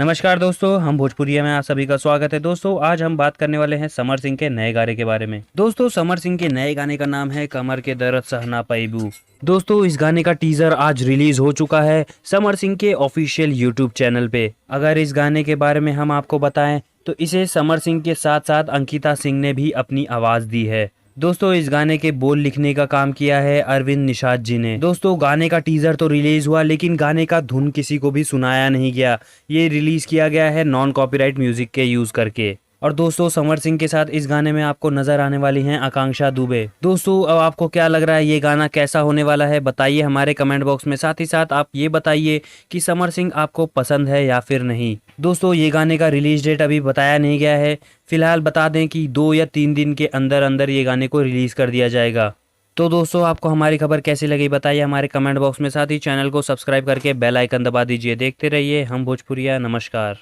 नमस्कार दोस्तों, हम भोजपुरिया में आप सभी का स्वागत है। दोस्तों आज हम बात करने वाले हैं समर सिंह के नए गाने के बारे में। दोस्तों समर सिंह के नए गाने का नाम है कमर के दर्द सहना पैबू। दोस्तों इस गाने का टीजर आज रिलीज हो चुका है समर सिंह के ऑफिशियल यूट्यूब चैनल पे। अगर इस गाने के बारे में हम आपको बताएं तो इसे समर सिंह के साथ साथ अंकिता सिंह ने भी अपनी आवाज दी है। दोस्तों इस गाने के बोल लिखने का काम किया है अरविंद निषाद जी ने। दोस्तों गाने का टीजर तो रिलीज हुआ लेकिन गाने का धुन किसी को भी सुनाया नहीं गया। ये रिलीज किया गया है नॉन कॉपीराइट म्यूजिक के यूज करके। और दोस्तों समर सिंह के साथ इस गाने में आपको नजर आने वाली हैं आकांक्षा दुबे। दोस्तों अब आपको क्या लग रहा है ये गाना कैसा होने वाला है, बताइए हमारे कमेंट बॉक्स में। साथ ही साथ आप ये बताइए कि समर सिंह आपको पसंद है या फिर नहीं। दोस्तों ये गाने का रिलीज डेट अभी बताया नहीं गया है। फिलहाल बता दें कि 2 या 3 दिन के अंदर अंदर ये गाने को रिलीज कर दिया जाएगा। तो दोस्तों आपको हमारी खबर कैसी लगी बताइए हमारे कमेंट बॉक्स में। साथ ही चैनल को सब्सक्राइब करके बेल आइकन दबा दीजिए। देखते रहिए हम भोजपुरिया। नमस्कार।